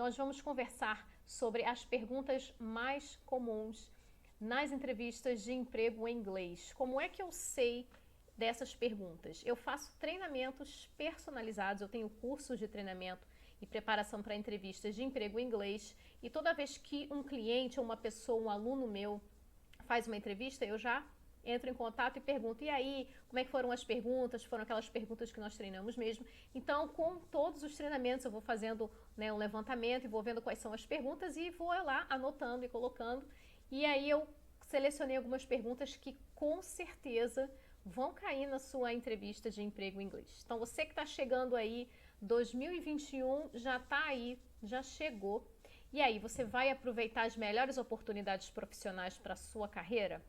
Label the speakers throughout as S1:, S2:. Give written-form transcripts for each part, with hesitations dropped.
S1: nós vamos conversar sobre as perguntas mais comuns nas entrevistas de emprego em inglês. Como é que eu sei dessas perguntas? Eu faço treinamentos personalizados, eu tenho cursos de treinamento e preparação para entrevistas de emprego em inglês, e toda vez que um cliente ou uma pessoa, um aluno meu, faz uma entrevista, eu já entro em contato e pergunto, e aí, como é que foram as perguntas? Foram aquelas perguntas que nós treinamos mesmo? Então, com todos os treinamentos, eu vou fazendo, né, um levantamento e vou vendo quais são as perguntas e vou lá anotando e colocando. E aí eu selecionei algumas perguntas que com certeza vão cair na sua entrevista de emprego em inglês. Então, você que está chegando aí, 2021 já está aí, já chegou. E aí, você vai aproveitar as melhores oportunidades profissionais para a sua carreira?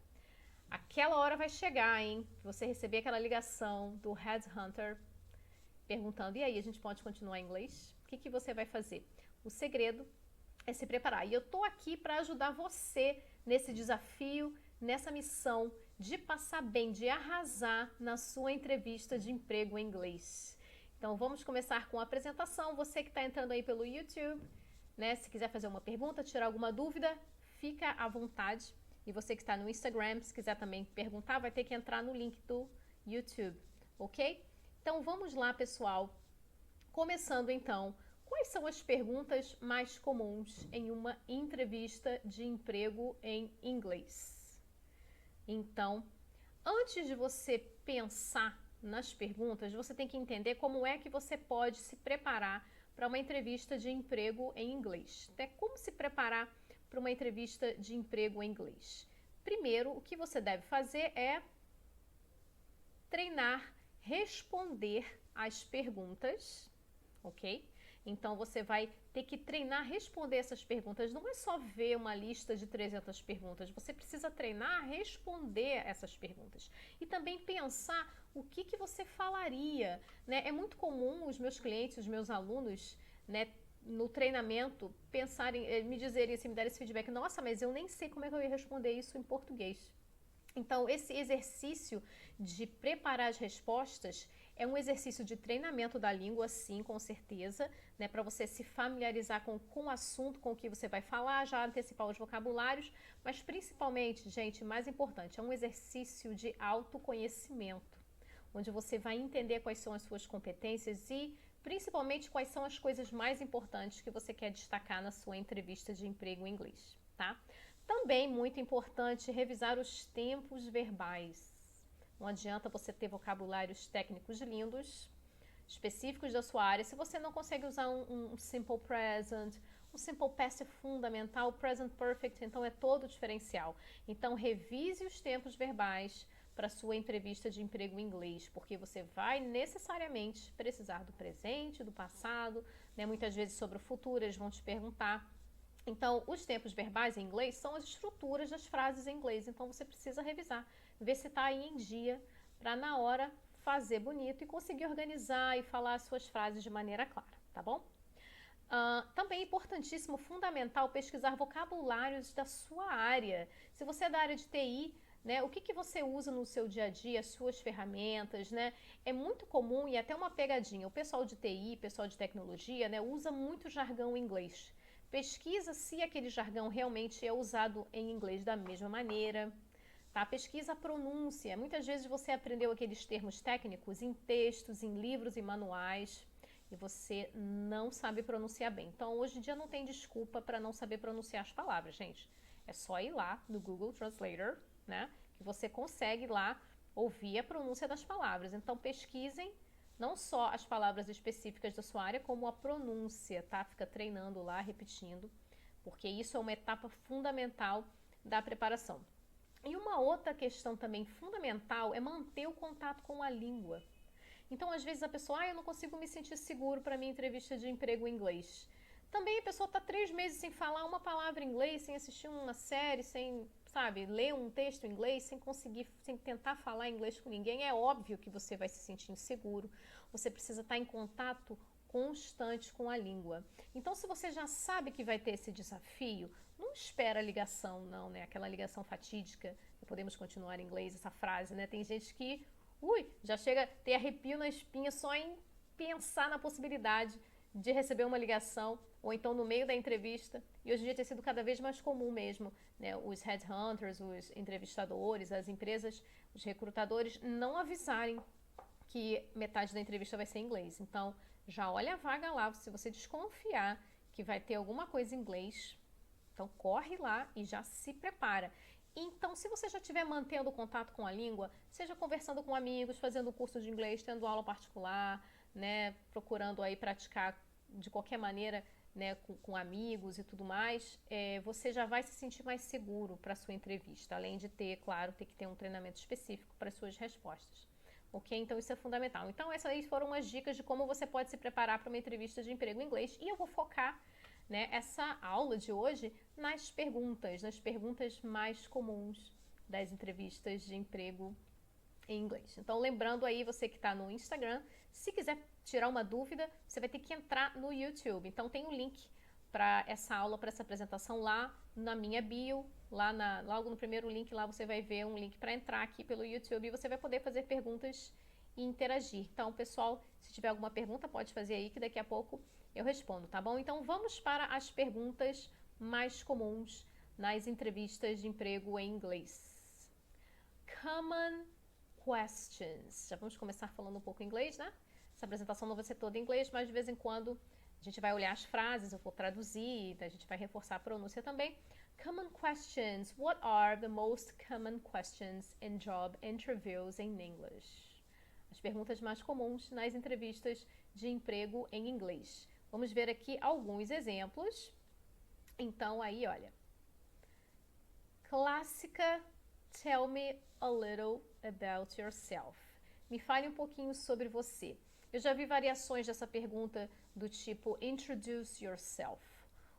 S1: Aquela hora vai chegar, hein? Você receber aquela ligação do Headhunter perguntando, e aí, a gente pode continuar em inglês? O que você vai fazer? O segredo é se preparar. E eu tô aqui para ajudar você nesse desafio, nessa missão de passar bem, de arrasar na sua entrevista de emprego em inglês. Então, vamos começar com a apresentação. Você que está entrando aí pelo YouTube, né? Se quiser fazer uma pergunta, tirar alguma dúvida, fica à vontade. E você que está no Instagram, se quiser também perguntar, vai ter que entrar no link do YouTube, ok? Então vamos lá, pessoal. Começando então, quais são as perguntas mais comuns em uma entrevista de emprego em inglês? Então, antes de você pensar nas perguntas, você tem que entender como é que você pode se preparar para uma entrevista de emprego em inglês. Até como se preparar para uma entrevista de emprego em inglês. Primeiro, o que você deve fazer é treinar, responder as perguntas, ok? Então, você vai ter que treinar, responder essas perguntas. Não é só ver uma lista de 300 perguntas. Você precisa treinar, responder essas perguntas. E também pensar o que você falaria, né? É muito comum os meus clientes, os meus alunos, né, no treinamento, pensarem, me dizerem assim, me darem esse feedback, nossa, mas eu nem sei como é que eu ia responder isso em português. Então, esse exercício de preparar as respostas é um exercício de treinamento da língua, sim, com certeza, né, para você se familiarizar com o assunto, com o que você vai falar, já antecipar os vocabulários, mas principalmente, gente, mais importante, é um exercício de autoconhecimento, onde você vai entender quais são as suas competências e principalmente quais são as coisas mais importantes que você quer destacar na sua entrevista de emprego em inglês, tá? Também muito importante revisar os tempos verbais. Não adianta você ter vocabulários técnicos lindos, específicos da sua área, se você não consegue usar um simple present, um simple past fundamental, present perfect, então é todo diferencial. Então revise os tempos verbais para sua entrevista de emprego em inglês, porque você vai necessariamente precisar do presente, do passado, né? Muitas vezes sobre o futuro eles vão te perguntar. Então, os tempos verbais em inglês são as estruturas das frases em inglês, então você precisa revisar, ver se está aí em dia, para na hora fazer bonito e conseguir organizar e falar as suas frases de maneira clara, tá bom? Também é importantíssimo, fundamental, pesquisar vocabulários da sua área. Se você é da área de TI, né, o que você usa no seu dia a dia, as suas ferramentas, né? É muito comum e até uma pegadinha. O pessoal de TI, pessoal de tecnologia, né, usa muito jargão em inglês. Pesquisa se aquele jargão realmente é usado em inglês da mesma maneira. Tá? Pesquisa a pronúncia. Muitas vezes você aprendeu aqueles termos técnicos em textos, em livros e manuais e você não sabe pronunciar bem. Então, hoje em dia não tem desculpa para não saber pronunciar as palavras, gente. É só ir lá no Google Translator, né, que você consegue lá ouvir a pronúncia das palavras. Então, pesquisem não só as palavras específicas da sua área, como a pronúncia, tá? Fica treinando lá, repetindo, porque isso é uma etapa fundamental da preparação. E uma outra questão também fundamental é manter o contato com a língua. Então, às vezes a pessoa, eu não consigo me sentir seguro para minha entrevista de emprego em inglês. Também a pessoa está 3 meses sem falar uma palavra em inglês, sem assistir uma série, sem, sabe, ler um texto em inglês, sem conseguir, sem tentar falar inglês com ninguém. É óbvio que você vai se sentir inseguro. Você precisa estar em contato constante com a língua. Então, se você já sabe que vai ter esse desafio, não espera a ligação, não, né? Aquela ligação fatídica, podemos continuar em inglês, essa frase, né? Tem gente que, já chega a ter arrepio na espinha só em pensar na possibilidade de receber uma ligação ou então no meio da entrevista. E hoje em dia tem sido cada vez mais comum mesmo, né? Os headhunters, os entrevistadores, as empresas, os recrutadores não avisarem que metade da entrevista vai ser em inglês. Então, já olha a vaga lá, se você desconfiar que vai ter alguma coisa em inglês, então corre lá e já se prepara. Então, se você já estiver mantendo contato com a língua, seja conversando com amigos, fazendo curso de inglês, tendo aula particular, né, procurando aí praticar de qualquer maneira, né, com amigos e tudo mais, você já vai se sentir mais seguro para a sua entrevista, além de ter, claro, ter que ter um treinamento específico para as suas respostas. Ok? Então isso é fundamental. Então essas aí foram as dicas de como você pode se preparar para uma entrevista de emprego em inglês. E eu vou focar, né, essa aula de hoje nas perguntas mais comuns das entrevistas de emprego em inglês. Então, lembrando aí, você que está no Instagram, se quiser tirar uma dúvida, você vai ter que entrar no YouTube. Então, tem um link para essa aula, para essa apresentação lá na minha bio, logo no primeiro link lá você vai ver um link para entrar aqui pelo YouTube e você vai poder fazer perguntas e interagir. Então, pessoal, se tiver alguma pergunta, pode fazer aí que daqui a pouco eu respondo, tá bom? Então, vamos para as perguntas mais comuns nas entrevistas de emprego em inglês. Common questions. Já vamos começar falando um pouco em inglês, né? Essa apresentação não vai ser toda em inglês, mas de vez em quando a gente vai olhar as frases, eu vou traduzir, a gente vai reforçar a pronúncia também. Common questions. What are the most common questions in job interviews in English? As perguntas mais comuns nas entrevistas de emprego em inglês. Vamos ver aqui alguns exemplos. Então, aí, olha. Clássica, tell me a little about yourself. Me fale um pouquinho sobre você. Eu já vi variações dessa pergunta do tipo introduce yourself.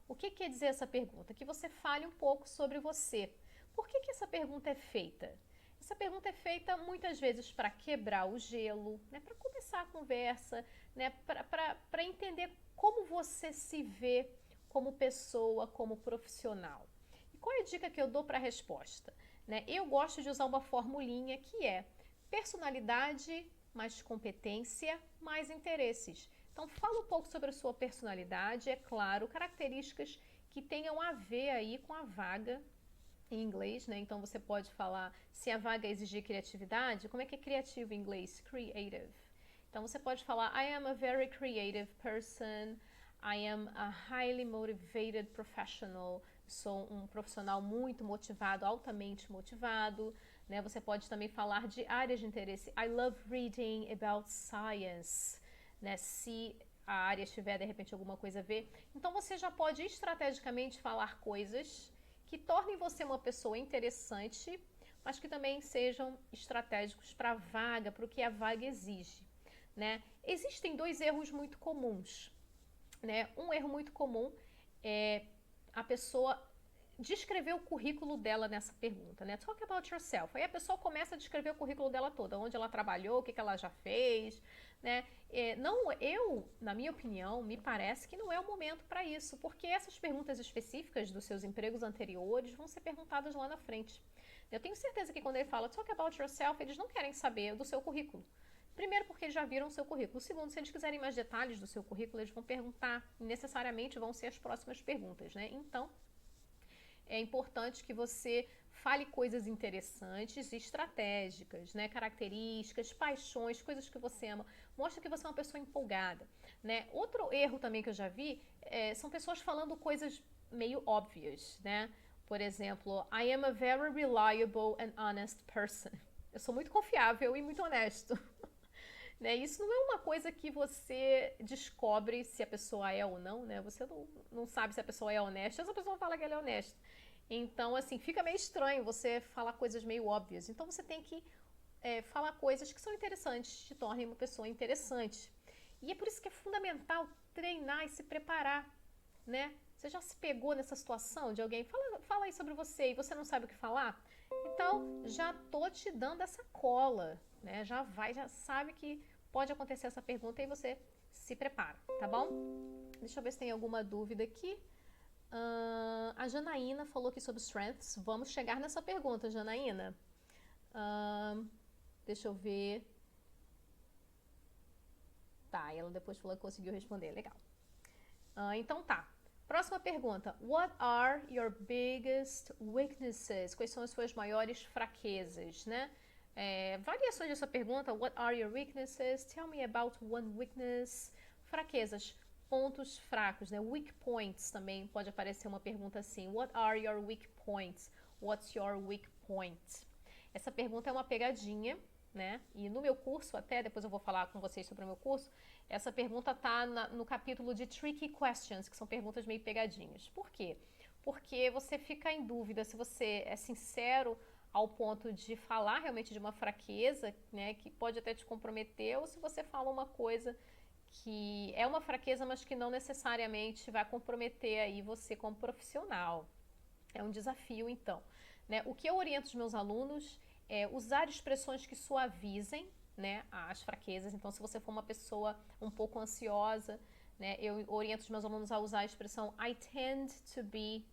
S1: O que quer dizer essa pergunta? Que você fale um pouco sobre você. Por que essa pergunta é feita? Essa pergunta é feita muitas vezes para quebrar o gelo, né, para começar a conversa, né, para entender como você se vê como pessoa, como profissional. E qual é a dica que eu dou para a resposta? Né? Eu gosto de usar uma formulinha que é personalidade mais competência mais interesses. Então, fala um pouco sobre a sua personalidade, é claro, características que tenham a ver aí com a vaga em inglês, né? Então, você pode falar se a vaga exigir criatividade, como é que é criativo em inglês? Creative. Então, você pode falar I am a very creative person, I am a highly motivated professional, sou um profissional muito motivado, altamente motivado, né? Você pode também falar de áreas de interesse. I love reading about science, né? Se a área tiver, de repente, alguma coisa a ver. Então, você já pode estrategicamente falar coisas que tornem você uma pessoa interessante, mas que também sejam estratégicos para a vaga, para o que a vaga exige, né? Existem dois erros muito comuns, né? Um erro muito comum é a pessoa descrever o currículo dela nessa pergunta, né? Talk about yourself. Aí a pessoa começa a descrever o currículo dela toda, onde ela trabalhou, o que ela já fez, né? Na minha opinião, me parece que não é o momento para isso, porque essas perguntas específicas dos seus empregos anteriores vão ser perguntadas lá na frente. Eu tenho certeza que quando ele fala talk about yourself, eles não querem saber do seu currículo. Primeiro, porque eles já viram o seu currículo. Segundo, se eles quiserem mais detalhes do seu currículo, eles vão perguntar. E necessariamente vão ser as próximas perguntas, né? Então, é importante que você fale coisas interessantes e estratégicas, né? Características, paixões, coisas que você ama. Mostra que você é uma pessoa empolgada, né? Outro erro também que eu já vi são pessoas falando coisas meio óbvias, né? Por exemplo, I am a very reliable and honest person. Eu sou muito confiável e muito honesto. Né? Isso não é uma coisa que você descobre se a pessoa é ou não, né? Você não sabe se a pessoa é honesta, essa pessoa fala que ela é honesta. Então, assim, fica meio estranho você falar coisas meio óbvias. Então, você tem que falar coisas que são interessantes, te tornem uma pessoa interessante. E é por isso que é fundamental treinar e se preparar, né? Você já se pegou nessa situação de alguém, fala aí sobre você e você não sabe o que falar? Então, já tô te dando essa cola, né? Já sabe que pode acontecer essa pergunta e você se prepara, tá bom? Deixa eu ver se tem alguma dúvida aqui. A Janaína falou aqui sobre strengths. Vamos chegar nessa pergunta, Janaína. Deixa eu ver. Tá, ela depois falou que conseguiu responder. Legal. Então tá. Próxima pergunta. What are your biggest weaknesses? Quais são as suas maiores fraquezas, né? Variações dessa pergunta. What are your weaknesses? Tell me about one weakness. Fraquezas, pontos fracos, né? Weak points também pode aparecer uma pergunta assim. What are your weak points? What's your weak point? Essa pergunta é uma pegadinha, né? E no meu curso, até depois eu vou falar com vocês sobre o meu curso, essa pergunta está no capítulo de Tricky Questions, que são perguntas meio pegadinhas. Por quê? Porque você fica em dúvida se você é sincero ao ponto de falar realmente de uma fraqueza, né, que pode até te comprometer, ou se você fala uma coisa que é uma fraqueza, mas que não necessariamente vai comprometer aí você como profissional. É um desafio, então. Né? O que eu oriento os meus alunos é usar expressões que suavizem, né, as fraquezas. Então, se você for uma pessoa um pouco ansiosa, né, eu oriento os meus alunos a usar a expressão I tend to be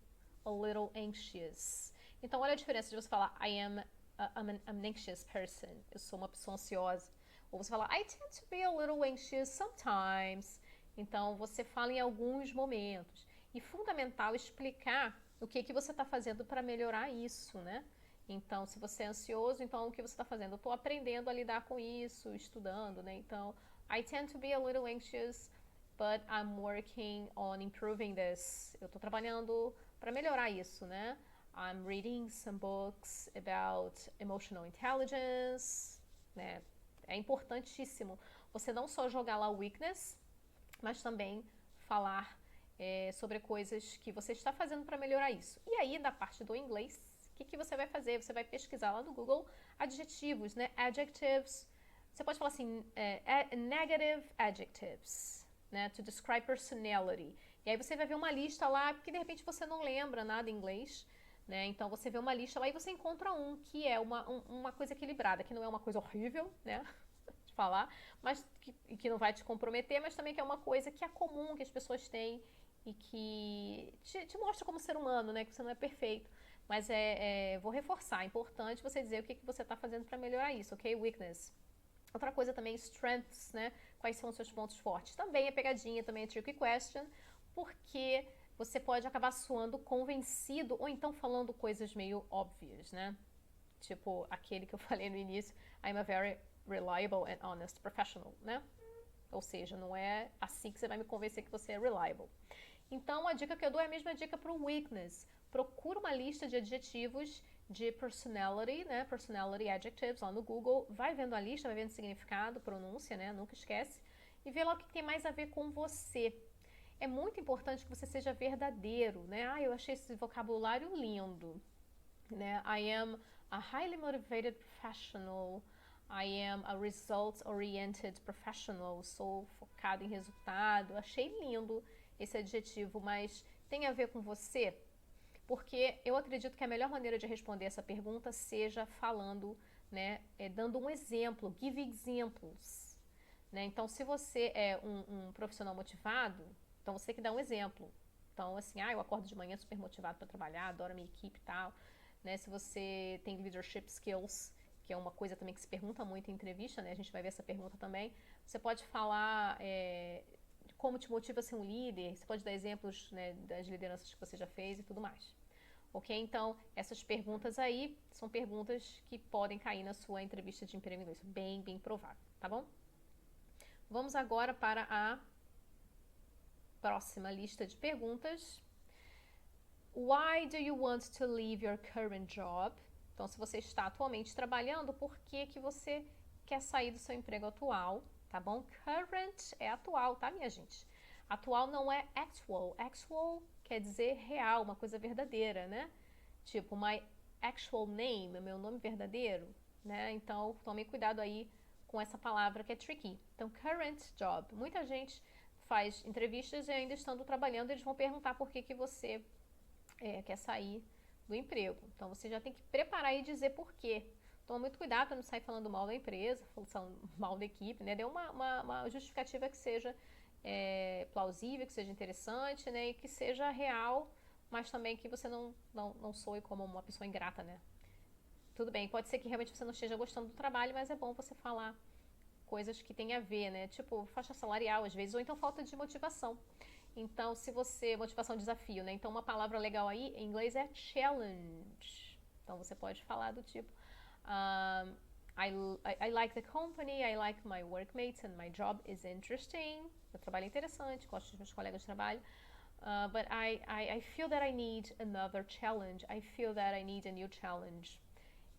S1: a little anxious. Então, olha a diferença de você falar I'm an anxious person. Eu sou uma pessoa ansiosa. Ou você fala I tend to be a little anxious sometimes. Então, você fala em alguns momentos. E fundamental explicar o que você está fazendo para melhorar isso, né? Então, se você é ansioso, então o que você está fazendo? Eu estou aprendendo a lidar com isso, estudando, né? Então, I tend to be a little anxious, but I'm working on improving this. Eu estou trabalhando para melhorar isso, né? I'm reading some books about emotional intelligence, né? É importantíssimo você não só jogar lá weakness, mas também falar sobre coisas que você está fazendo para melhorar isso. E aí, na parte do inglês, o que você vai fazer? Você vai pesquisar lá no Google adjetivos, né? Adjectives. Você pode falar assim, negative adjectives, né? To describe personality. E aí você vai ver uma lista lá, porque de repente você não lembra nada em inglês, né? Então você vê uma lista lá e você encontra um que é uma coisa equilibrada, que não é uma coisa horrível, né? De falar, mas que não vai te comprometer, mas também que é uma coisa que é comum, que as pessoas têm e que te mostra como ser humano, né? Que você não é perfeito. Mas vou reforçar, é importante você dizer o que você está fazendo para melhorar isso, ok? Weakness. Outra coisa também, strengths, né? Quais são os seus pontos fortes? Também é pegadinha, também é tricky question, porque você pode acabar soando convencido ou então falando coisas meio óbvias, né? Tipo aquele que eu falei no início, I'm a very reliable and honest professional, né? Ou seja, não é assim que você vai me convencer que você é reliable. Então, a dica que eu dou é a mesma dica para o weakness. Procura uma lista de adjetivos de personality, né? Personality adjectives lá no Google. Vai vendo a lista, vai vendo o significado, pronúncia, né? Nunca esquece. E vê lá o que tem mais a ver com você. É muito importante que você seja verdadeiro, né? Ah, eu achei esse vocabulário lindo, né? I am a highly motivated professional. I am a results-oriented professional. Sou focado em resultado. Achei lindo esse adjetivo, mas tem a ver com você? Porque eu acredito que a melhor maneira de responder essa pergunta seja falando, né, dando um exemplo, give examples. Né? Então, se você é um profissional motivado, então você tem que dar um exemplo. Então, assim, eu acordo de manhã super motivado para trabalhar, adoro a minha equipe e tal. Né? Se você tem leadership skills, que é uma coisa também que se pergunta muito em entrevista, né? A gente vai ver essa pergunta também. Você pode falar como te motiva a ser um líder, você pode dar exemplos, né, das lideranças que você já fez e tudo mais. Ok? Então, essas perguntas aí são perguntas que podem cair na sua entrevista de emprego em inglês. Bem, bem provável, tá bom? Vamos agora para a próxima lista de perguntas. Why do you want to leave your current job? Então, se você está atualmente trabalhando, por que você quer sair do seu emprego atual? Tá bom? Current é atual, tá, minha gente? Atual não é actual. Actual quer dizer real, uma coisa verdadeira, né? Tipo, my actual name, meu nome verdadeiro, né? Então, tome cuidado aí com essa palavra que é tricky. Então, current job. Muita gente faz entrevistas e ainda estando trabalhando, eles vão perguntar por que você quer sair do emprego. Então, você já tem que preparar e dizer por quê. Toma muito cuidado para não sair falando mal da empresa, falando mal da equipe, né? Dê uma justificativa que seja plausível, que seja interessante, né? E que seja real, mas também que você não soe como uma pessoa ingrata, né? Tudo bem, pode ser que realmente você não esteja gostando do trabalho, mas é bom você falar coisas que tem a ver, né? Tipo, faixa salarial, às vezes, ou então falta de motivação. Então, se você... Motivação, desafio, né? Então, uma palavra legal aí, em inglês, é challenge. Então, você pode falar do tipo... Um, I like the company, I like my workmates and my job is interesting. Meu trabalho é interessante, gosto dos meus colegas de trabalho. But I feel that I need another challenge. I feel that I need a new challenge.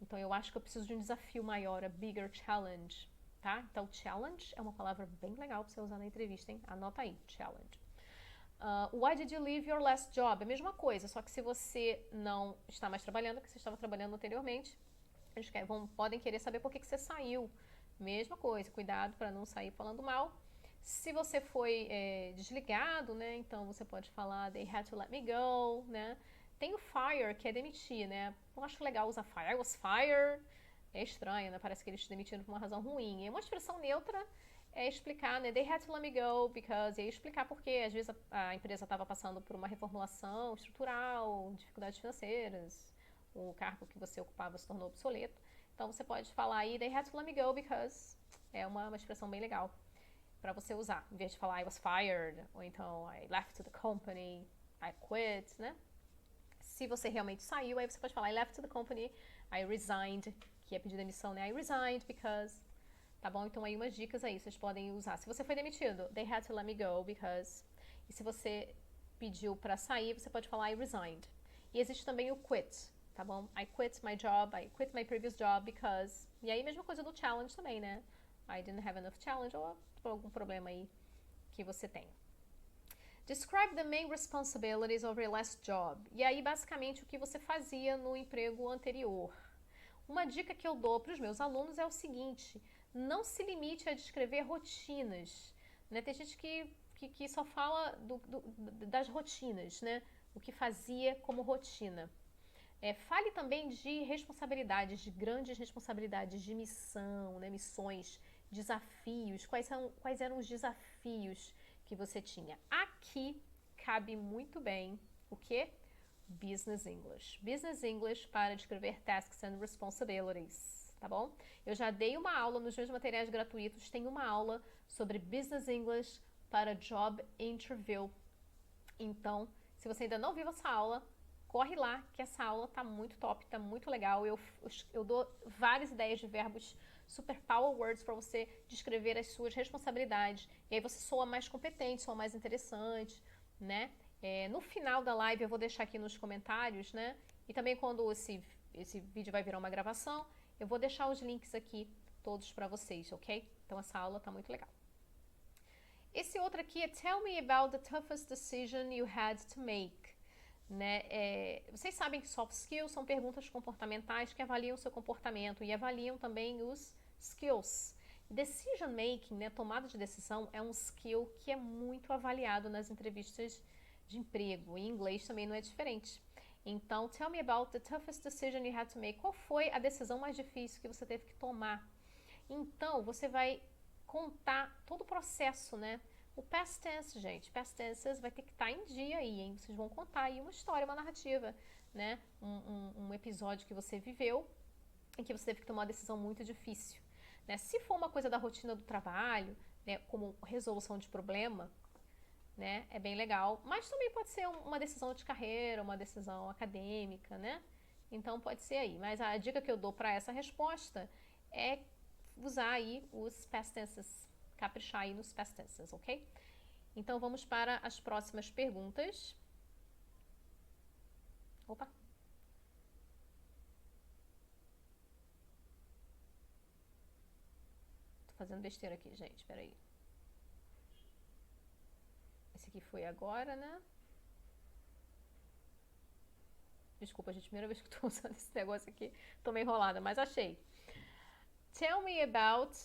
S1: Então, eu acho que eu preciso de um desafio maior, a bigger challenge, tá? Então, challenge é uma palavra bem legal para você usar na entrevista, hein? Anota aí, challenge. Why did you leave your last job? É a mesma coisa, só que se você não está mais trabalhando, que você estava trabalhando anteriormente, eles podem querer saber por que você saiu. Mesma coisa, cuidado para não sair falando mal. Se você foi desligado, né? Então você pode falar they had to let me go, né? Tem o fire, que é demitir, né? Não acho legal usar fire. I was fired. É estranho, né? Parece que eles te demitiram por uma razão ruim. É uma expressão neutra, é explicar, né? They had to let me go because... E aí explicar por quê. Às vezes a empresa estava passando por uma reformulação estrutural, dificuldades financeiras, o cargo que você ocupava se tornou obsoleto. Então você pode falar aí, they had to let me go because... É uma expressão bem legal para você usar. Em vez de falar I was fired, ou então I left the company, I quit, né? Se você realmente saiu, aí você pode falar I left the company, I resigned, que é pedir demissão, né? I resigned because... Tá bom? Então aí umas dicas aí, vocês podem usar. Se você foi demitido, they had to let me go because... E se você pediu para sair, você pode falar I resigned. E existe também o quit, tá bom? I quit my job, I quit my previous job because... E aí mesma coisa do challenge também, né? I didn't have enough challenge, ou por algum problema aí que você tem. Describe the main responsibilities of your last job. E aí basicamente o que você fazia no emprego anterior. Uma dica que eu dou para os meus alunos é o seguinte: não se limite a descrever rotinas, né? Tem gente que só fala das rotinas, né? O que fazia como rotina. Fale também de responsabilidades, de grandes responsabilidades, de missão, né? Missões, desafios. Quais eram os desafios que você tinha? Aqui cabe muito bem o quê? Business English. Business English para descrever tasks and responsibilities, tá bom? Eu já dei uma aula nos meus materiais gratuitos, tem uma aula sobre Business English para Job Interview. Então, se você ainda não viu essa aula, corre lá, que essa aula tá muito top, tá muito legal. Eu dou várias ideias de verbos super power words para você descrever as suas responsabilidades. E aí você soa mais competente, soa mais interessante, né? No final da live eu vou deixar aqui nos comentários, né? E também quando esse vídeo vai virar uma gravação, eu vou deixar os links aqui todos para vocês, ok? Então essa aula tá muito legal. Esse outro aqui é Tell me about the toughest decision you had to make. Né? Vocês sabem que soft skills são perguntas comportamentais que avaliam o seu comportamento e avaliam também os skills. Decision making, né, tomada de decisão, é um skill que é muito avaliado nas entrevistas de emprego. Em inglês também não é diferente. Então, tell me about the toughest decision you had to make. Qual foi a decisão mais difícil que você teve que tomar? Então, você vai contar todo o processo, né? O past tense, gente, past tenses vai ter que estar em dia aí, hein? Vocês vão contar aí uma história, uma narrativa, né? Um episódio que você viveu em que você teve que tomar uma decisão muito difícil, né? Se for uma coisa da rotina do trabalho, né, como resolução de problema, né, é bem legal. Mas também pode ser uma decisão de carreira, uma decisão acadêmica, né? Então pode ser aí. Mas a dica que eu dou para essa resposta é usar aí os past tenses, caprichar aí nos past tenses, ok? Então vamos para as próximas perguntas. Opa! Tô fazendo besteira aqui, gente, peraí. Esse aqui foi agora, né? Desculpa, gente, primeira vez que eu tô usando esse negócio aqui. Tô meio enrolada, mas achei. Tell me about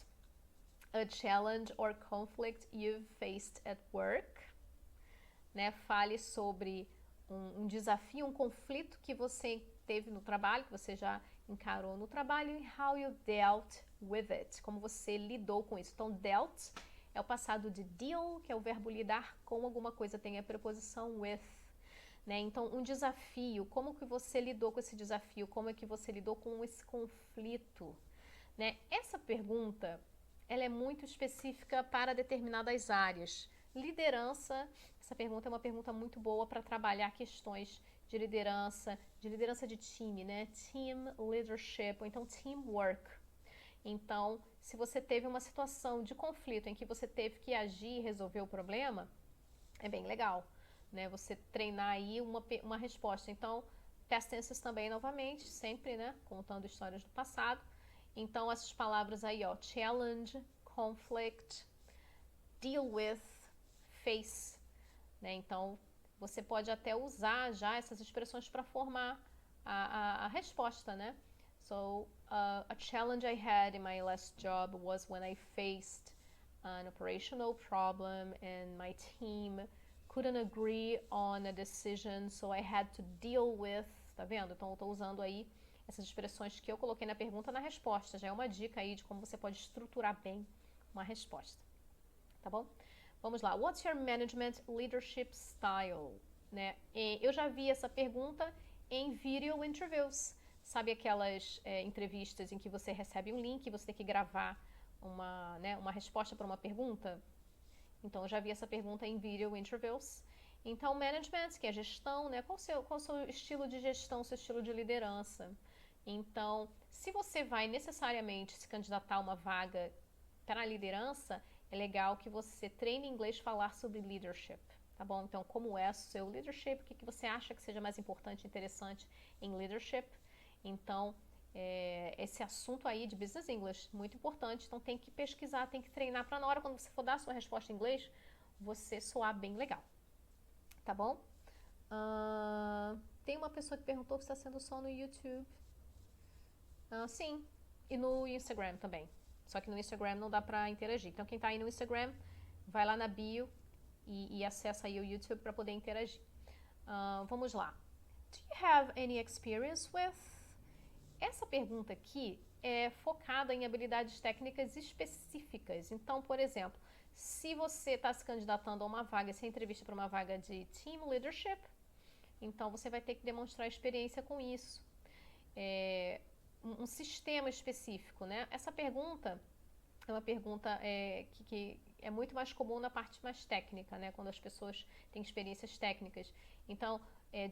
S1: a challenge or conflict you've faced at work. Né? Fale sobre um desafio, um conflito que você teve no trabalho, que você já encarou no trabalho, e how you dealt with it, como você lidou com isso. Então, dealt é o passado de deal, que é o verbo lidar com alguma coisa, tem a preposição with. Né? Então, um desafio, como que você lidou com esse desafio, como é que você lidou com esse conflito? Né? Essa pergunta, ela é muito específica para determinadas áreas. Liderança Essa pergunta é uma pergunta muito boa para trabalhar questões de liderança de time, né? Team leadership, ou então teamwork. Então, se você teve uma situação de conflito em que você teve que agir e resolver o problema, é bem legal, né? Você treinar aí uma resposta. Então, past tenses também, novamente, sempre, né? Contando histórias do passado. Então, essas palavras aí, ó, challenge, conflict, deal with, face, né? Então, você pode até usar já essas expressões para formar a resposta, né? So, a challenge I had in my last job was when I faced an operational problem and my team couldn't agree on a decision, so I had to deal with. Tá vendo? Então, eu estou usando aí essas expressões que eu coloquei na pergunta na resposta. Já é uma dica aí de como você pode estruturar bem uma resposta. Tá bom? Vamos lá. What's your management leadership style? Né? Eu já vi essa pergunta em video interviews. Sabe aquelas entrevistas em que você recebe um link e você tem que gravar uma resposta para uma pergunta? Então, eu já vi essa pergunta em video interviews. Então, management, que é gestão, né? Qual o seu estilo de gestão, seu estilo de liderança? Então, se você vai necessariamente se candidatar a uma vaga para a liderança, é legal que você treine inglês falar sobre leadership, tá bom? Então, como é o seu leadership? O que você acha que seja mais importante e interessante em leadership? Então, esse assunto aí de business English, muito importante. Então, tem que pesquisar, tem que treinar para na hora, quando você for dar a sua resposta em inglês, você soar bem legal, tá bom? Tem uma pessoa que perguntou se está sendo só no YouTube. Sim, e no Instagram também. Só que no Instagram não dá pra interagir. Então, quem tá aí no Instagram, vai lá na bio e acessa aí o YouTube para poder interagir. Vamos lá. Do you have any experience with? Essa pergunta aqui é focada em habilidades técnicas específicas. Então, por exemplo, se você está se candidatando a uma vaga, se é entrevista para uma vaga de team leadership, então você vai ter que demonstrar experiência com isso. Um sistema específico, né? Essa pergunta é uma pergunta que é muito mais comum na parte mais técnica, né? Quando as pessoas têm experiências técnicas. Então,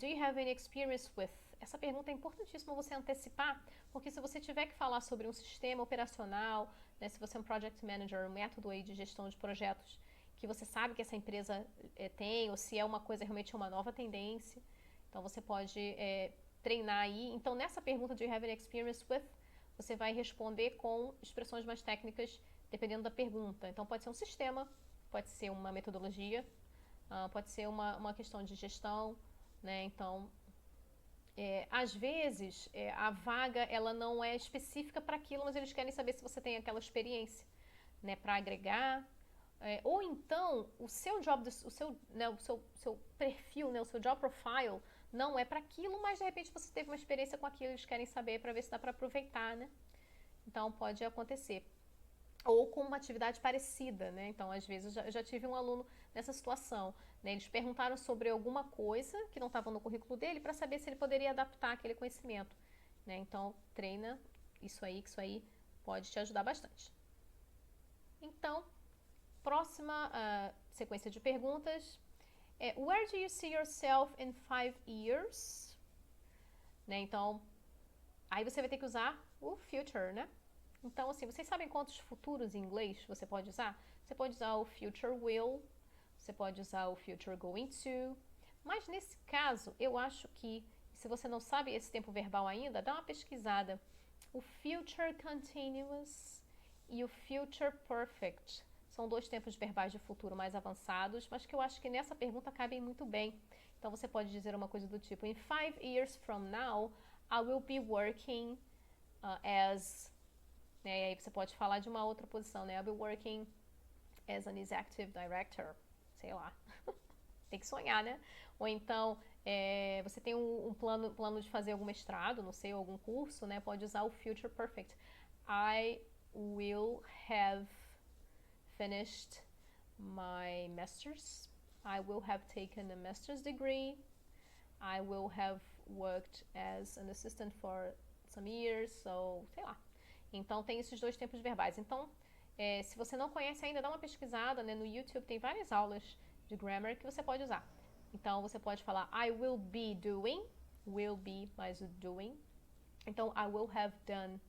S1: do you have any experience with? Essa pergunta é importantíssima você antecipar, porque se você tiver que falar sobre um sistema operacional, né, se você é um project manager, um método aí de gestão de projetos que você sabe que essa empresa tem, ou se é uma coisa realmente uma nova tendência, então você pode treinar aí. Então, nessa pergunta de you have any experience with, você vai responder com expressões mais técnicas, dependendo da pergunta. Então, pode ser um sistema, pode ser uma metodologia, pode ser uma questão de gestão, né? Então, às vezes, a vaga ela não é específica para aquilo, mas eles querem saber se você tem aquela experiência, né, para agregar. Ou então, o seu perfil, né, o seu job profile não é para aquilo, mas de repente você teve uma experiência com aquilo, eles querem saber para ver se dá para aproveitar, né? Então, pode acontecer. Ou com uma atividade parecida, né? Então, às vezes, eu já tive um aluno nessa situação, né? Eles perguntaram sobre alguma coisa que não estava no currículo dele para saber se ele poderia adaptar aquele conhecimento, né? Então, treina isso aí, que isso aí pode te ajudar bastante. Então, próxima sequência de perguntas. Where do you see yourself in 5 years? Né? Então, aí você vai ter que usar o future, né? Então, assim, vocês sabem quantos futuros em inglês você pode usar? Você pode usar o future will, você pode usar o future going to, mas nesse caso, eu acho que, se você não sabe esse tempo verbal ainda, dá uma pesquisada. O future continuous e o future perfect são dois tempos verbais de futuro mais avançados, mas que eu acho que nessa pergunta cabem muito bem. Então, você pode dizer uma coisa do tipo, in 5 years from now, I will be working as... Né? E aí você pode falar de uma outra posição, né? I'll be working as an executive director, sei lá. Tem que sonhar, né? Ou então, você tem um plano de fazer algum mestrado, não sei, algum curso, né? Pode usar o future perfect. I will have finished my master's. I will have taken a master's degree. I will have worked as an assistant for some years, so, sei lá. Então, tem esses dois tempos verbais. Então, se você não conhece ainda, dá uma pesquisada, né? No YouTube tem várias aulas de grammar que você pode usar. Então, você pode falar I will be doing, will be mais o doing. Então, I will have done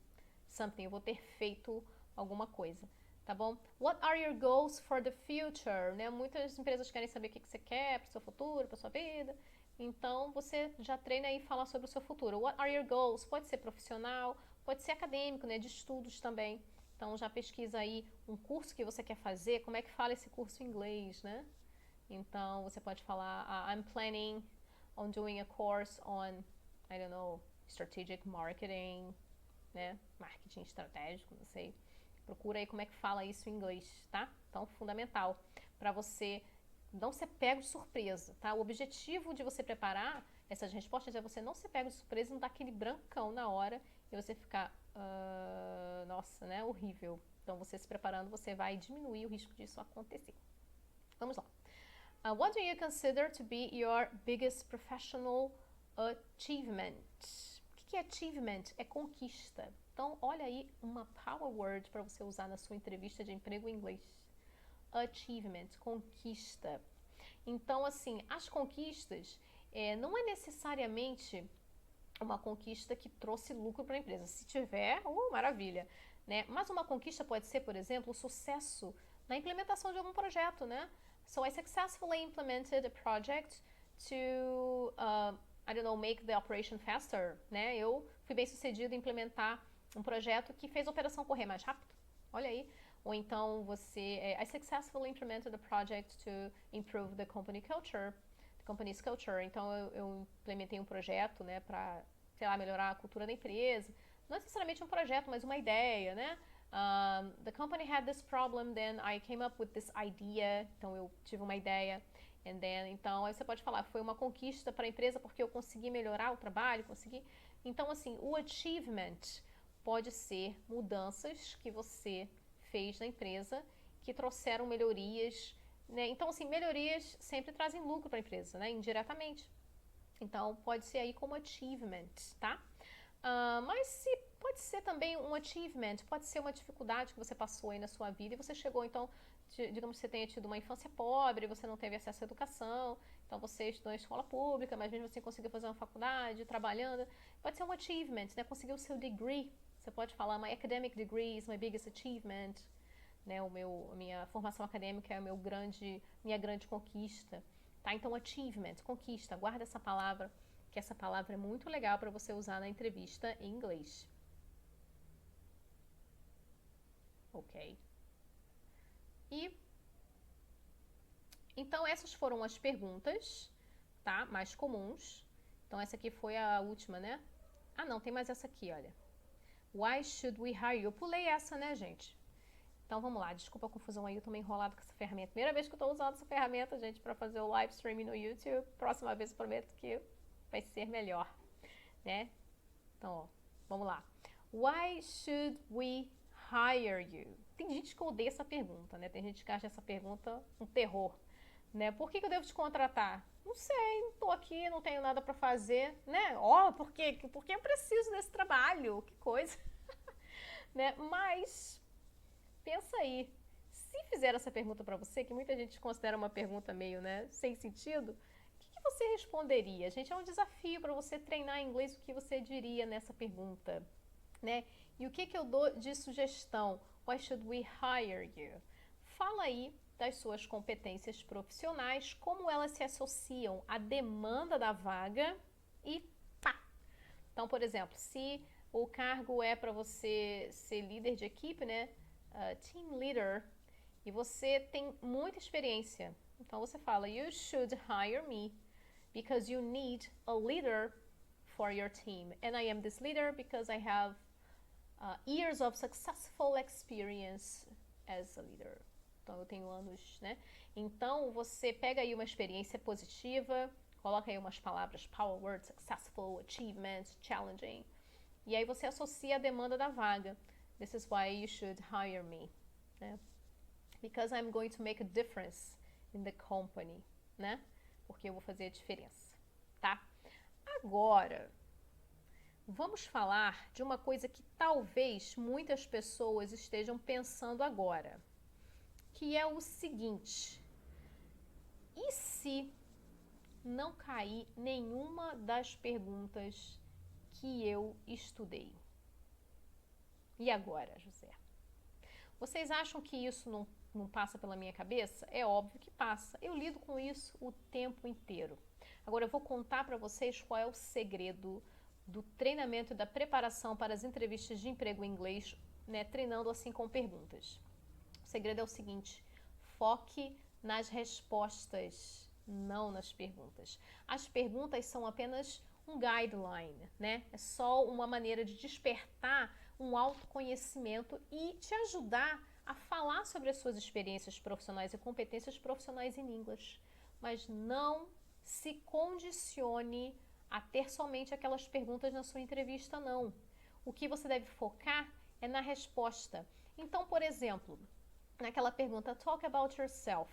S1: something, eu vou ter feito alguma coisa, tá bom? What are your goals for the future? Né? Muitas empresas querem saber o que você quer para o seu futuro, para sua vida. Então, você já treina aí e fala sobre o seu futuro. What are your goals? Pode ser profissional, pode ser acadêmico, né? De estudos também. Então, já pesquisa aí um curso que você quer fazer, como é que fala esse curso em inglês, né? Então, você pode falar, I'm planning on doing a course on, I don't know, strategic marketing, né? Marketing estratégico, não sei. Procura aí como é que fala isso em inglês, tá? Então, fundamental para você não ser pego de surpresa, tá? O objetivo de você preparar essas respostas é você não ser pego de surpresa e não dar aquele brancão na hora e você ficar, nossa, né? Horrível. Então, você se preparando, você vai diminuir o risco disso acontecer. Vamos lá. What do you consider to be your biggest professional achievement? O que é achievement? É conquista. Então, olha aí uma power word para você usar na sua entrevista de emprego em inglês. Achievement, conquista. Então, assim, as conquistas não é necessariamente uma conquista que trouxe lucro para a empresa. Se tiver, maravilha. Né? Mas uma conquista pode ser, por exemplo, o sucesso na implementação de algum projeto, né? So I successfully implemented a project to, I don't know, make the operation faster, né? Eu fui bem sucedido em implementar um projeto que fez a operação correr mais rápido. Olha aí. Ou então você, I successfully implemented a project to improve the company culture, the company's culture. Então eu implementei um projeto, né, para, sei lá, melhorar a cultura da empresa. Não necessariamente um projeto, mas uma ideia, né? The company had this problem, then I came up with this idea. Então eu tive uma ideia. And then, então aí você pode falar, foi uma conquista para a empresa porque eu consegui melhorar o trabalho, consegui. Então assim, o achievement pode ser mudanças que você fez na empresa que trouxeram melhorias, né? Então assim, melhorias sempre trazem lucro para a empresa, né? Indiretamente. Então pode ser aí como achievement, tá? Mas se pode ser também um achievement, pode ser uma dificuldade que você passou aí na sua vida e você chegou, então, digamos que você tenha tido uma infância pobre, você não teve acesso à educação, então você estudou em escola pública, mas mesmo assim conseguiu fazer uma faculdade, trabalhando, pode ser um achievement, né? Conseguiu o seu degree, você pode falar, my academic degree is my biggest achievement, né? Minha formação acadêmica é minha grande conquista, tá? Então, achievement, conquista, guarda essa palavra, que essa palavra é muito legal para você usar na entrevista em inglês. Ok. E então essas foram as perguntas, tá? Mais comuns. Então essa aqui foi a última, né? Ah, não, tem mais essa aqui, olha. Why should we hire you? Eu pulei essa, né, gente? Então vamos lá, desculpa a confusão aí, eu tô meio enrolado com essa ferramenta. Primeira vez que eu tô usando essa ferramenta, gente, para fazer o live streaming no YouTube. Próxima vez eu prometo que vai ser melhor, né? Então, ó, vamos lá. Why should we hire you? Tem gente que odeia essa pergunta, né? Tem gente que acha essa pergunta um terror, né? Por que eu devo te contratar? Não sei, não tô aqui, não tenho nada para fazer, né? Ó, por quê? Porque eu preciso desse trabalho, que coisa. Né? Mas, pensa aí, se fizer essa pergunta para você, que muita gente considera uma pergunta meio, né, sem sentido, o que você responderia? Gente, é um desafio para você treinar inglês, o que você diria nessa pergunta, né? E o que eu dou de sugestão? Why should we hire you? Fala aí das suas competências profissionais, como elas se associam à demanda da vaga e pá! Então, por exemplo, se o cargo é para você ser líder de equipe, né? Team leader, e você tem muita experiência. Então você fala, you should hire me because you need a leader for your team. And I am this leader because I have years of successful experience as a leader. Então eu tenho anos, né? Então você pega aí uma experiência positiva, coloca aí umas palavras, power word, successful, achievement, challenging, e aí você associa a demanda da vaga. This is why you should hire me, né? Because I'm going to make a difference in the company, né? Porque eu vou fazer a diferença, tá? Agora, vamos falar de uma coisa que talvez muitas pessoas estejam pensando agora, que é o seguinte: E se não cair nenhuma das perguntas que eu estudei? E agora, José? Vocês acham que isso não passa pela minha cabeça? É óbvio que passa. Eu lido com isso o tempo inteiro. Agora eu vou contar para vocês qual é o segredo do treinamento e da preparação para as entrevistas de emprego em inglês, né, treinando assim com perguntas. O segredo é o seguinte: foque nas respostas, não nas perguntas. As perguntas são apenas um guideline, né? É só uma maneira de despertar um autoconhecimento e te ajudar a falar sobre as suas experiências profissionais e competências profissionais em inglês. Mas não se condicione a ter somente aquelas perguntas na sua entrevista, não. O que você deve focar é na resposta. Então, por exemplo, naquela pergunta, talk about yourself,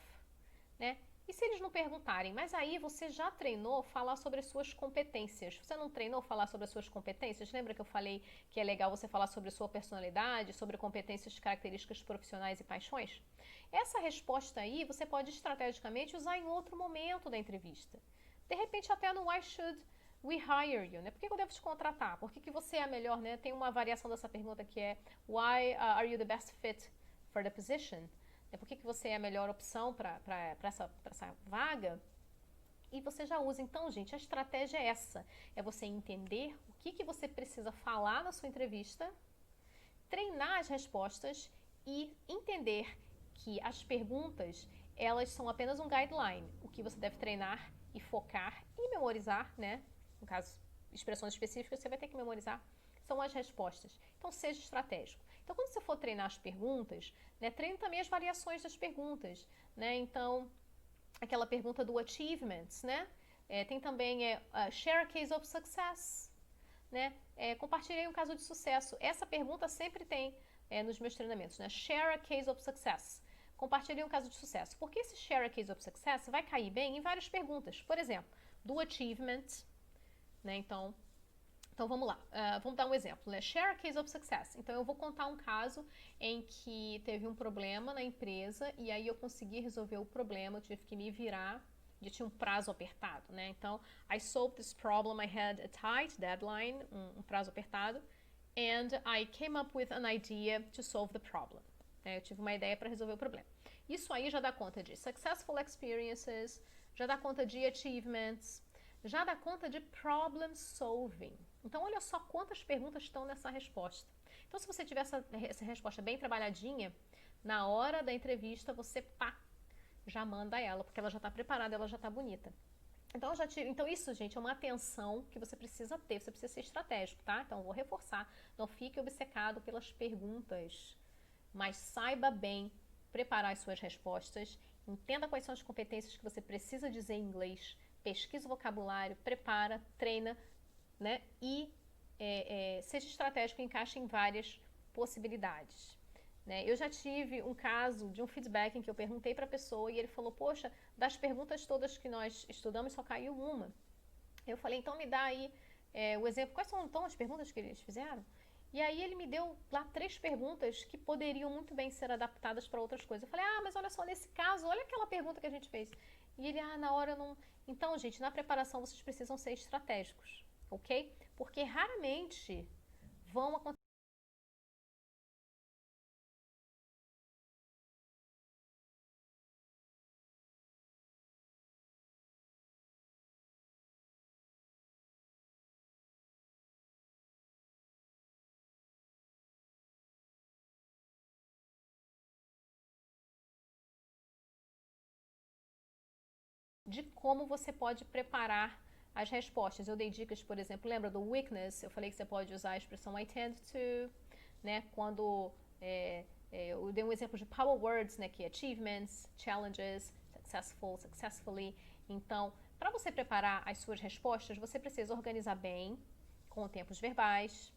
S1: né? E se eles não perguntarem, mas aí você já treinou falar sobre as suas competências? Você não treinou falar sobre as suas competências? Lembra que eu falei que é legal você falar sobre a sua personalidade, sobre competências, características profissionais e paixões? Essa resposta aí você pode estrategicamente usar em outro momento da entrevista. De repente até no why should we hire you, né? Por que eu devo te contratar? Por que você é a melhor, né? Tem uma variação dessa pergunta que é why are you the best fit for the position? Por que você é a melhor opção para essa vaga? E você já usa. Então, gente, a estratégia é essa. É você entender o que você precisa falar na sua entrevista, treinar as respostas e entender que as perguntas, elas são apenas um guideline. O que você deve treinar e focar e memorizar, né? No caso, expressões específicas, você vai ter que memorizar. São as respostas. Então, seja estratégico. Então, quando você for treinar as perguntas, né, treine também as variações das perguntas, né? Então, aquela pergunta do achievements, né? Tem também share a case of success, né? Compartilhei um caso de sucesso. Essa pergunta sempre tem nos meus treinamentos, né? Share a case of success. Compartilhei um caso de sucesso. Porque esse share a case of success vai cair bem em várias perguntas. Por exemplo, do achievement, né? Então vamos lá, vamos dar um exemplo, né? Share a case of success. Então eu vou contar um caso em que teve um problema na empresa e aí eu consegui resolver o problema, eu tive que me virar, eu tinha um prazo apertado, né? Então, I solved this problem, I had a tight deadline, um prazo apertado, and I came up with an idea to solve the problem. Eu tive uma ideia para resolver o problema. Isso aí já dá conta de successful experiences, já dá conta de achievements, já dá conta de problem solving. Então, olha só quantas perguntas estão nessa resposta. Então, se você tiver essa resposta bem trabalhadinha, na hora da entrevista, você já manda ela, porque ela já está preparada, ela já está bonita. Então, isso, gente, é uma atenção que você precisa ter, você precisa ser estratégico, tá? Então, eu vou reforçar, não fique obcecado pelas perguntas, mas saiba bem preparar as suas respostas, entenda quais são as competências que você precisa dizer em inglês, pesquisa o vocabulário, prepara, treina, né? E seja estratégico, encaixe em várias possibilidades. Né? Eu já tive um caso de um feedback em que eu perguntei para a pessoa e ele falou, poxa, das perguntas todas que nós estudamos só caiu uma. Eu falei, então me dá aí o exemplo, quais são então as perguntas que eles fizeram? E aí ele me deu lá 3 perguntas que poderiam muito bem ser adaptadas para outras coisas. Eu falei, mas olha só, nesse caso, olha aquela pergunta que a gente fez. E ele, na hora eu não... Então, gente, na preparação vocês precisam ser estratégicos, ok? Porque raramente vão acontecer de como você pode preparar as respostas. Eu dei dicas, por exemplo, lembra do weakness? Eu falei que você pode usar a expressão I tend to, né? Quando eu dei um exemplo de power words, né? Que é achievements, challenges, successful, successfully. Então, para você preparar as suas respostas, você precisa organizar bem com tempos verbais,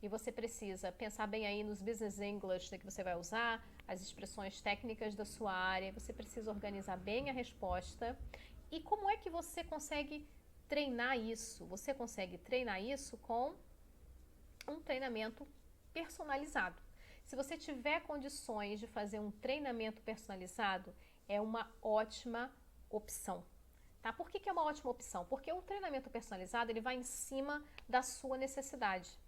S1: e você precisa pensar bem aí nos business English que você vai usar, as expressões técnicas da sua área, você precisa organizar bem a resposta. E como é que você consegue treinar isso? Você consegue treinar isso com um treinamento personalizado. Se você tiver condições de fazer um treinamento personalizado, é uma ótima opção. Tá? Por que é uma ótima opção? Porque o treinamento personalizado ele vai em cima da sua necessidade.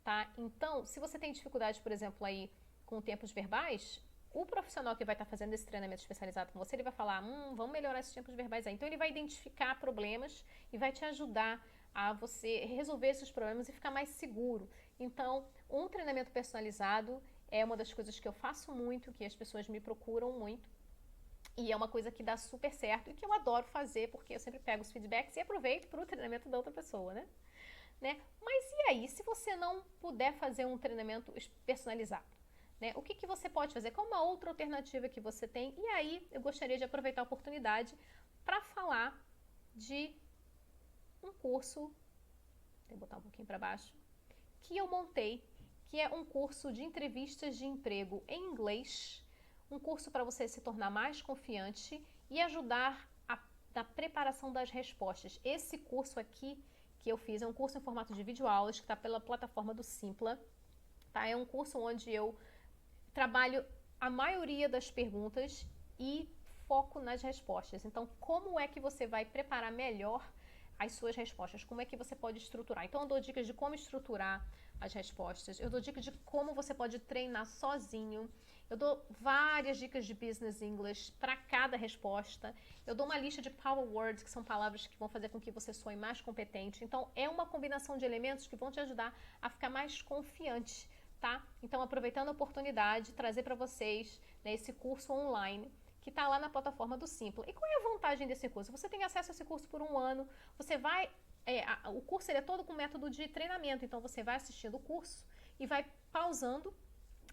S1: Tá? Então, se você tem dificuldade, por exemplo, aí com tempos verbais, o profissional que vai estar fazendo esse treinamento especializado com você, ele vai falar, vamos melhorar esses tempos verbais aí. Então, ele vai identificar problemas e vai te ajudar a você resolver esses problemas e ficar mais seguro. Então, um treinamento personalizado é uma das coisas que eu faço muito, que as pessoas me procuram muito. E é uma coisa que dá super certo e que eu adoro fazer, porque eu sempre pego os feedbacks e aproveito para o treinamento da outra pessoa, né? Mas e aí, se você não puder fazer um treinamento personalizado? Né? O que você pode fazer? Qual uma outra alternativa que você tem? E aí, eu gostaria de aproveitar a oportunidade para falar de um curso, vou botar um pouquinho para baixo, que eu montei, que é um curso de entrevistas de emprego em inglês, um curso para você se tornar mais confiante e ajudar na preparação das respostas. Esse curso aqui que eu fiz é um curso em formato de videoaulas, que está pela plataforma do Simpla. Tá? É um curso onde eu trabalho a maioria das perguntas e foco nas respostas. Então, como é que você vai preparar melhor as suas respostas? Como é que você pode estruturar? Então, eu dou dicas de como estruturar as respostas. Eu dou dicas de como você pode treinar sozinho. Eu dou várias dicas de Business English para cada resposta. Eu dou uma lista de Power Words, que são palavras que vão fazer com que você soe mais competente. Então, é uma combinação de elementos que vão te ajudar a ficar mais confiante, tá? Então, aproveitando a oportunidade, trazer para vocês, né, esse curso online que está lá na plataforma do Simpla. E qual é a vantagem desse curso? Você tem acesso a esse curso por 1 ano. Você vai... o curso ele é todo com método de treinamento. Então, você vai assistindo o curso e vai pausando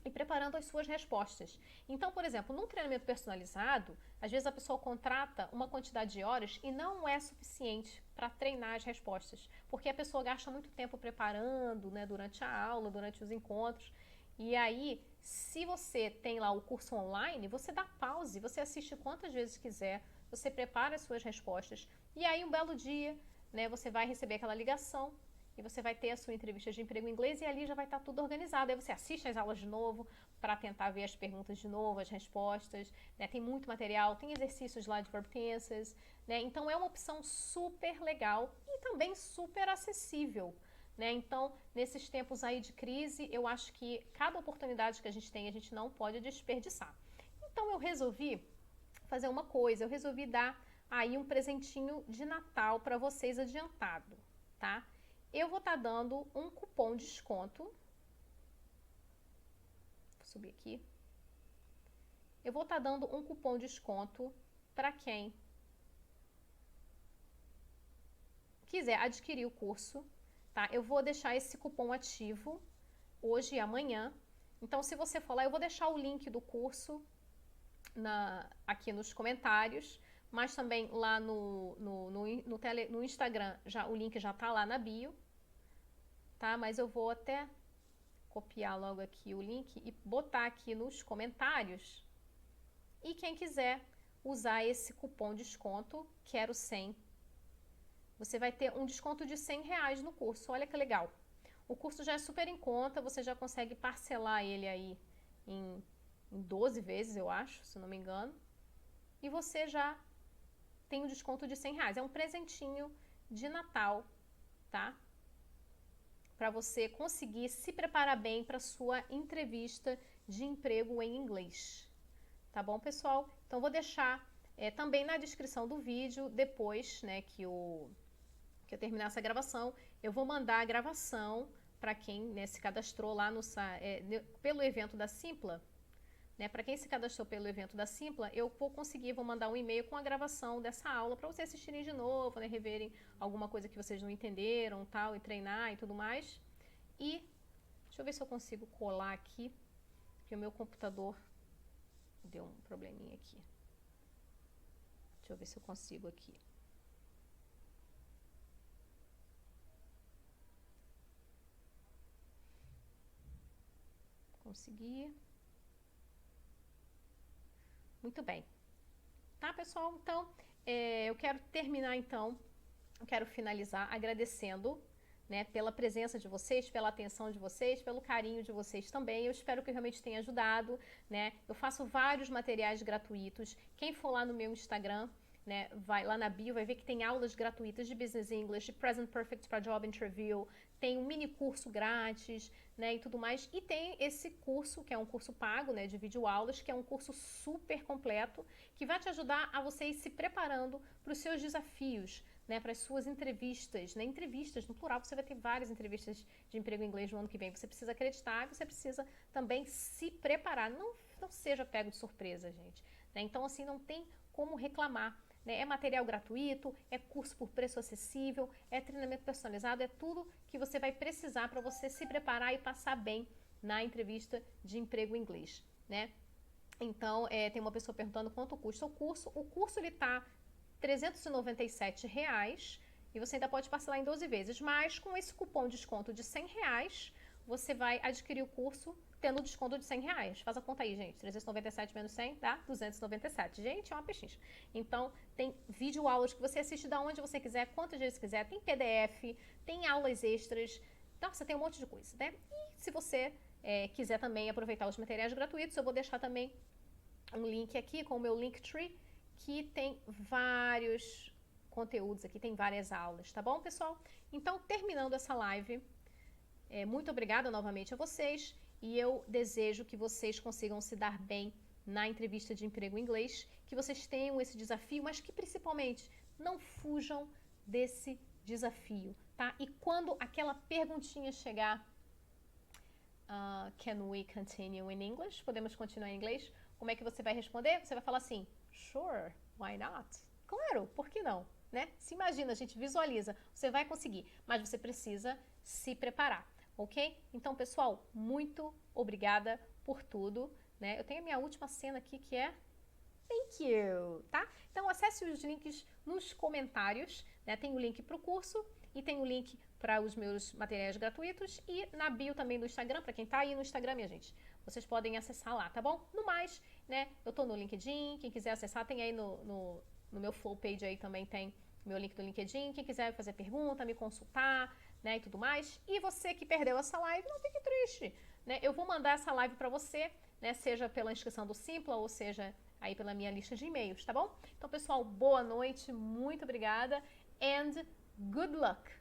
S1: e preparando as suas respostas. Então, por exemplo, num treinamento personalizado, às vezes a pessoa contrata uma quantidade de horas e não é suficiente para treinar as respostas, porque a pessoa gasta muito tempo preparando, né, durante a aula, durante os encontros. E aí, se você tem lá o curso online, você dá pause, você assiste quantas vezes quiser, você prepara as suas respostas, e aí um belo dia, né, você vai receber aquela ligação e você vai ter a sua entrevista de emprego em inglês e ali já vai estar tudo organizado. Aí você assiste as aulas de novo para tentar ver as perguntas de novo, as respostas, né? Tem muito material, tem exercícios lá de verb tenses, né? Então é uma opção super legal e também super acessível, né? Então, nesses tempos aí de crise, eu acho que cada oportunidade que a gente não pode desperdiçar. Então eu resolvi fazer uma coisa, eu resolvi dar aí um presentinho de Natal para vocês adiantado, tá? Eu vou estar dando um cupom de desconto. Vou subir aqui. Eu vou estar dando um cupom de desconto para quem quiser adquirir o curso, tá? Eu vou deixar esse cupom ativo hoje e amanhã. Então, se você for lá, eu vou deixar o link do curso aqui nos comentários, mas também lá no Instagram, o link já está lá na bio. Tá? Mas eu vou até copiar logo aqui o link e botar aqui nos comentários. E quem quiser usar esse cupom de desconto, quero 100, você vai ter um desconto de R$100 no curso. Olha que legal. O curso já é super em conta, você já consegue parcelar ele aí em 12 vezes, eu acho, se não me engano. E você já tem um desconto de R$100. É um presentinho de Natal, tá? Para você conseguir se preparar bem para sua entrevista de emprego em inglês. Tá bom, pessoal? Então, vou deixar também na descrição do vídeo, depois, né, que eu terminar essa gravação, eu vou mandar a gravação para quem, né, se cadastrou lá pelo evento da Simpla. Né, para quem se cadastrou pelo evento da Simpla, eu vou mandar um e-mail com a gravação dessa aula para vocês assistirem de novo, né, reverem alguma coisa que vocês não entenderam, tal, e treinar e tudo mais. E deixa eu ver se eu consigo colar aqui, porque o meu computador deu um probleminha aqui. Deixa eu ver se eu consigo aqui. Consegui. Muito bem. Tá, pessoal? Então, eu quero terminar, então, eu quero finalizar agradecendo, né, pela presença de vocês, pela atenção de vocês, pelo carinho de vocês também. Eu espero que realmente tenha ajudado, né? Eu faço vários materiais gratuitos. Quem for lá no meu Instagram, né, vai lá na bio, vai ver que tem aulas gratuitas de Business English, de Present Perfect para Job Interview, tem um mini curso grátis, né, e tudo mais. E tem esse curso, que é um curso pago, né, de videoaulas, que é um curso super completo, que vai te ajudar a você ir se preparando para os seus desafios, né, para as suas entrevistas, né, entrevistas, no plural, você vai ter várias entrevistas de emprego em inglês no ano que vem. Você precisa acreditar, você precisa também se preparar. Não seja pego de surpresa, gente. Né? Então, assim, não tem como reclamar. Né? É material gratuito, é curso por preço acessível, é treinamento personalizado, é tudo que você vai precisar para você se preparar e passar bem na entrevista de emprego em inglês. Né? Então, tem uma pessoa perguntando quanto custa o curso. O curso ele está R$ 397 e você ainda pode parcelar em 12 vezes, mas com esse cupom de desconto de R$ 100, você vai adquirir o curso tendo desconto de R$ 100. Faz a conta aí, gente. 397 menos 100 dá 297. Gente, é uma pechincha. Então, tem vídeo aulas que você assiste da onde você quiser, quantas vezes quiser. Tem PDF, tem aulas extras. Nossa, tem um monte de coisa, né? E se você quiser também aproveitar os materiais gratuitos, eu vou deixar também um link aqui com o meu Linktree, que tem vários conteúdos aqui, tem várias aulas, tá bom, pessoal? Então, terminando essa live, muito obrigada novamente a vocês e eu desejo que vocês consigam se dar bem na entrevista de emprego em inglês, que vocês tenham esse desafio, mas que principalmente não fujam desse desafio, tá? E quando aquela perguntinha chegar, can we continue in English? Podemos continuar em inglês? Como é que você vai responder? Você vai falar assim, sure, why not? Claro, por que não? Né? Se imagina, a gente visualiza, você vai conseguir, mas você precisa se preparar, ok? Então, pessoal, muito obrigada por tudo, né? Eu tenho a minha última cena aqui que é thank you, tá? Então, acesse os links nos comentários, né? Tem o link para o curso e tem o link para os meus materiais gratuitos e na bio também do Instagram, para quem tá aí no Instagram, minha gente, vocês podem acessar lá, tá bom? No mais, né? Eu tô no LinkedIn, quem quiser acessar, tem aí no meu Flow Page aí também tem meu link do LinkedIn, quem quiser fazer pergunta, me consultar, né, e tudo mais. E você que perdeu essa live, não fique triste, né? Eu vou mandar essa live para você, né, seja pela inscrição do Simpla ou seja aí pela minha lista de e-mails, tá bom? Então, pessoal, boa noite, muito obrigada and good luck!